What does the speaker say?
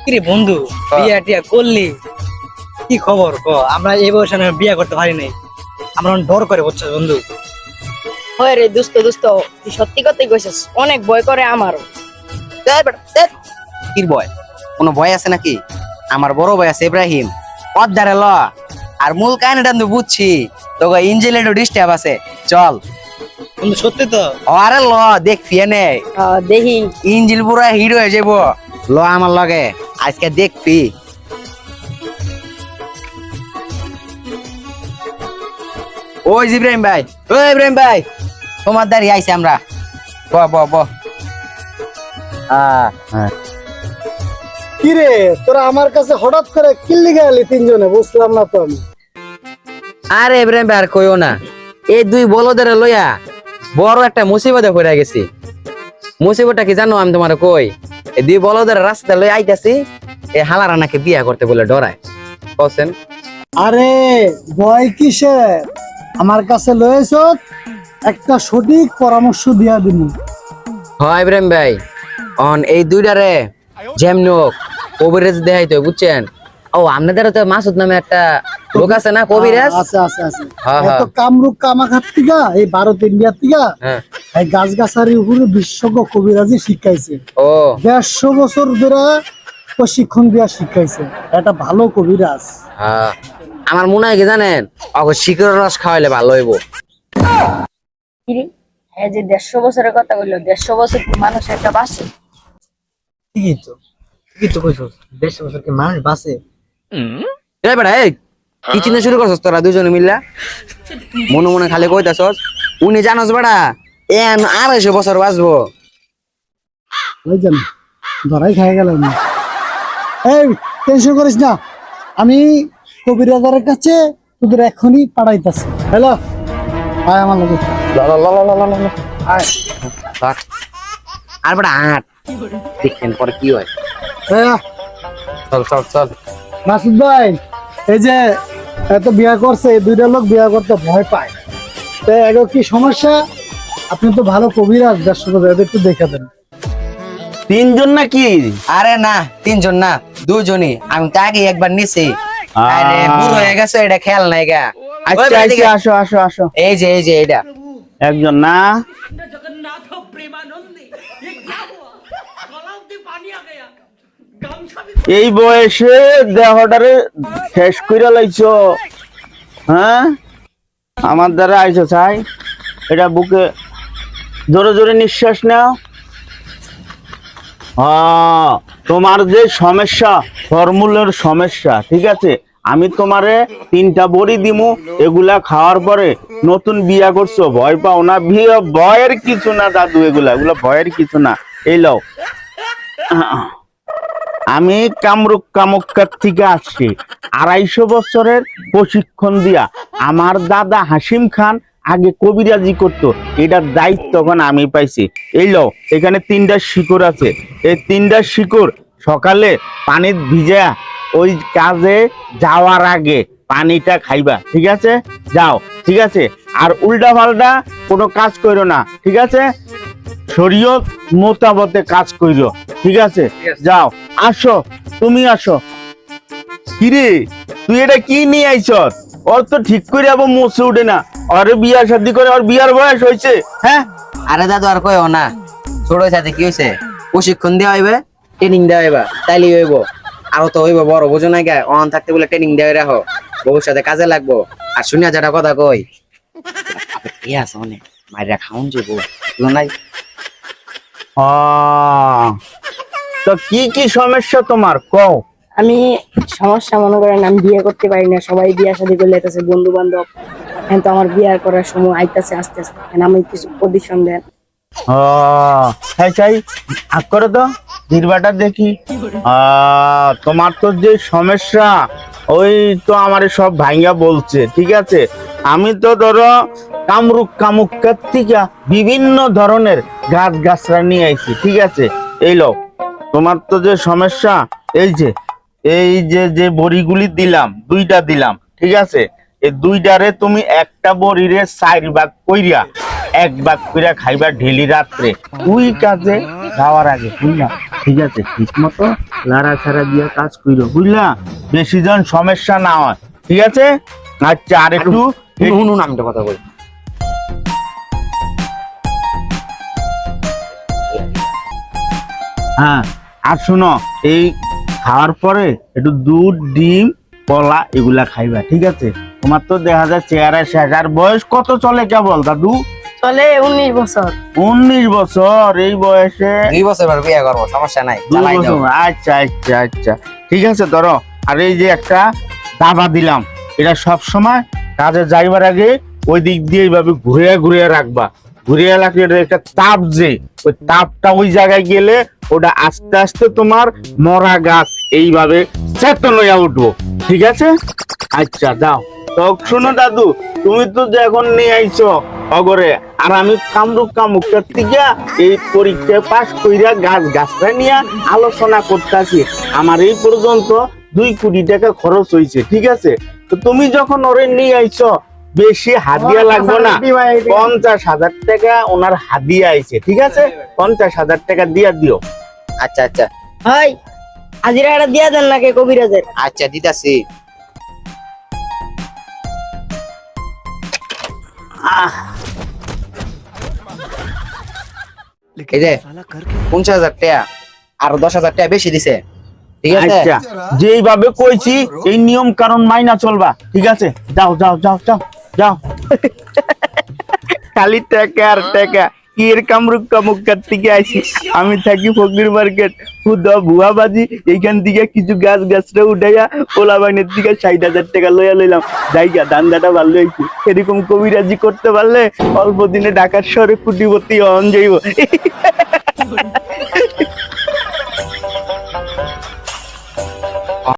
কিরে বন্ধু, বিয়া টিয়া করলি? কি খবর ক? আমরা এই বয়সে না বিয়া করতে পারি নাই, আমরা অনেক ডর করে, বুঝছো বন্ধু? হয় রে দোস্ত দোস্ত, তুই সত্যি কথাই কইছিস, অনেক ভয় করে আমারও। কির ভয়? কোনো ভয় আছে নাকি? আমার বড় ভাই আছে ইব্রাহিম, পদ্মারে ল। আর মূল কাহিনীটা তো বুঝছি, তোকে ইঞ্জিনের ডিস্টার্ব আছে, চল। বন্ধু সত্যি তো? আরে ল, দেখ ফিয়ে নে, দেখি ইঞ্জিন পুরা হিরো হয়ে যাবো। ল আমার লগে, আজকে দেখবি। ওই ইব্রাহিম ভাই, ওই ইব্রাহিম ভাই, তোমার দাঁড়িয়ে আইছি আমরা। ব ব ব কিরে তোরা আমার কাছে হঠাৎ করে কিল্লি গেলি তিনজনে, বুঝলাম না তো আমি। আরে ইব্রাহিম ভাই আর কইও না, এই দুই বলদের লইয়া বড় একটা মুসিবতে পড়ে গেছি। মুসিবতটা কি জানো আমি তোমার কই? এই দুই বলদের রাস্তা লই আইতাছি, এই হালারা নাকি বিয়া করতে বলে ডরায়। কছেন আরে ভয় কিসে, আমার কাছে লয়েছ, একটা সঠিক পরামর্শ দিয়া দিন। হয় ইব্রাহিম ভাই, অন এই দুইটারে যেমনি হোক কবিরাজ দেখাই তো, বুঝছেন? ও আপনাদের তো মাসুদ নামে একটা লোক আছে না, কবিরাজ? আছে আছে আছে। হ্যাঁ, এত কামরূপ কামাঘাট থেকে, এই ভারত ইন্ডিয়া থেকে হ্যাঁ। এই গাছ গাছারির উপরে বিশ্বজ্ঞ কবিরাজি শিখাইছে। ও 150 বছর ধরে প্রশিক্ষণ দিয়া শিখাইছে, এটা ভালো কবিরাজ। হ্যাঁ, আমার মনে হয় কি জানেন, অগ শিকড়ের রস খাওয়াইলে ভালো হইব। কিরে, হ্যাঁ যে 150 বছরের কথা বললো, 150 বছর কি মানুষ একটা বাসে? ঠিকই তো, ঠিকই তো কইছস, 150 বছর কি মানুষ বাঁচে? এই বেটা, এই কি চিন্তা শুরু করছস তোরা দুজনে মিললা? মনে মনে খালি কইতাছস, উনি জানোস বেটা এন 250 বছর বাঁচবো। ওই জানি ধরাই খাই গেলাম। এই টেনশন করিস না, আমি কবিরাজারের কাছে তোদের এখনই পাঠাইতাছি। হ্যালো, আয় আমার লগে। আয়। থাক। আর বেটা আট দেখেন পরে কি হয়। হ্যাঁ চল চল চল। মাসুদ ভাই, এই যে এত বিয়া করছে, এই দুইটা লোক বিয়া করতে ভয় পায়, তো এগো কি সমস্যা? আপনি তো ভালো কবিরাজ, 150 বছর, এদের একটু দেখে দেন। তিনজন নাকি? আরে না, তিনজন না, দুজনই। আমি তো আগে একবার নিছি। আরে বুড়ো হয়ে গেছে, এটা খেয়াল নাই গা। আচ্ছা আচ্ছা, আসো আসো আসো। এই যে এটা একজন না? এই বয়সে দেহটারে শেষ করে লাইছো, হ্যাঁ? আমার দ্বারা আইছো চাই, এটা বুকে জোরে জোরে নিঃশ্বাস নাও। তোমার যে সমস্যা, ফর্মুলার সমস্যা, ঠিক আছে? আমি তোমারে 3টা বড়ি দিমু, এগুলা খাওয়ার পরে নতুন বিয়া করছো, ভয় পাও না। ভয়ের কিছু না দাদু, এগুলা ভয়ের কিছু না। এই লও, আমি কামরূপ কামক্কার থেকে আসছি, 250 বছরের প্রশিক্ষণ দিয়া। আমার দাদা হাসিম খান আগে কবিরাজি করতো, এটার দায়িত্ব এখন আমি পাইছি। এই লও, এখানে 3টা শিকড় আছে, এই 3টা শিকড় সকালে পানি ভিজা ওই কাজে যাওয়ার আগে পানিটা খাইবা, ঠিক আছে? যাও, ঠিক আছে? আর উল্টা পাল্টা কোনো কাজ করো না, ঠিক আছে? শরীয়ত মোতাবতে কাজ কইরো, ঠিক আছে? যাও, আসো, তুমি আসো। কিরে তুই এটা কি নিয়ে আইছ? ওর তো ঠিক করে আবার মুছে উঠে না, ওর বিয়া শাদী করে, ওর বিয়ার বয়স হয়েছে, হ্যাঁ? আরে দাদু আর কইও না, ছোট সাথে কি হয়েছে, প্রশিক্ষণ দেওয়া হইবে, ট্রেনিং দেওয়া হইবা, তাইলে হইব। আরো তো হইব বড়, বোঝো না গা, অন থাকতে বলে ট্রেনিং দেওয়া রাখো, ভবিষ্যতে কাজে লাগবো। আর শুনিয়া যেটা কথা কই, কি আছে অনেক মাইরা খাউন যাবো নাই। তো কি কি সমস্যা তোমার কও? আমি সমস্যা মনে করেন, আমি বিয়ে করতে পারি না, সবাই বিয়া শাদী করলে আইতাছে, বন্ধু বান্ধব। এখন তো আমার বিয়ে করার সময় আইতাছে আস্তে আস্তে, এখন আমি কিছু পজিশন দেন। হ্যাঁ চাই আগ করে তো জিরবাটা দেখি। তোমার তো যে সমস্যা, ওই তো আমার সব ভাইয়া বলছে, ঠিক আছে? আমি তো ধরো কামরূপ কামুক্কার থেকে বিভিন্ন ধরনের গাছ গাছরা নিয়ে আইছি, ঠিক আছে? এই লো, তোমার তো যে সমস্যা, এই যে বড়িগুলি দিলাম, 2টা দিলাম, ঠিক আছে? এই 2টারে তুমি একটা বড়িরে 4 ভাগ কইরা এক ভাগ করে খাইবা ঢেলি রাত্রে ওই কাজে যাওয়ার আগে বুঝলা? ঠিক আছে, ঠিক মতো লাড়া ছাড়া দিয়ে কাজ কইরো বুঝলা, বেশি জন সমস্যা না হয়। ঠিক আছে, আচ্ছা আর একটু শুনুন আমি একটা কথা বলি। হ্যাঁ, আর শুনো, এই খাওয়ার পরে একটু দুধ, ডিম, কলা এগুলা খাইবা। ঠিক আছে, তোমার তো দেখা যায় চেহারা শেষ। আর বয়স কত চলে কেবল দাদু? চলে 19 বছর। 19 বছর, এই বয়সে 2 বছর পর বিয়ে করবো, সমস্যা নাই, 2 চালাই দাও। বছর। আচ্ছা আচ্ছা আচ্ছা, ঠিক আছে ধরো। আর এই যে একটা দাবা দিলাম, এটা সব সময় কাজে যাইবার আগে ওই দিক দিয়ে এইভাবে ঘুরে ঘুরে রাখবা। ঘুরে রাখলে এটা একটা তাপ, যে ওই তাপটা ওই জায়গায় গেলে ওটা আস্তে আস্তে তোমার মরা গাছ এইভাবে চেতন হইয়া উঠবো। ঠিক আছে, আচ্ছা যাও। তো শোনো দাদু, তুমি তো যে এখন নিয়ে আইছো অগরে, আর আমি কামরূপ কামুকটার থেকে এই পরীক্ষায় পাশ কইরা গাছটা নিয়ে আলোচনা করতেছি। আমার এই পর্যন্ত 2 কোটি টাকা খরচ হয়েছে। ঠিক আছে, তো তুমি যখন ওরে নিয়ে আইছো, বেশি হাদিয়া লাগবে না, 50,000 টাকা ওনার হাদিয়া আইছে। ঠিক আছে, 50,000 টাকা দিয়া দিও। আচ্ছা আচ্ছা ভাই হাজিরাটা দিয়া দেন নাকি কবিরাজের? আচ্ছা দিতাছি। এই যে 50,000 টাকা আর 10,000 টাকা বেশি দিছে। ঠিক আছে, আচ্ছা, যেইভাবে কইছি এই নিয়ম কারণ মাইনা চলবা। ঠিক আছে, যাও যাও যাও যাও যাও। খালি টাকা আর টাকা, কি এর কামরুক কামুকার থেকে আইছি। আমি থাকি ফকির মার্কেট, খুদা ভুয়াবাজি। এইখান থেকে কিছু গাছটা উঠাইয়া ওলা বাইনের দিকে 60,000 টাকা লইয়া লইলাম। জায়গা ধান্দাটা ভালো হয়েছে। এরকম কবিরাজি করতে পারলে অল্প দিনে ঢাকার শহরে কোটিপতি হন যাইব।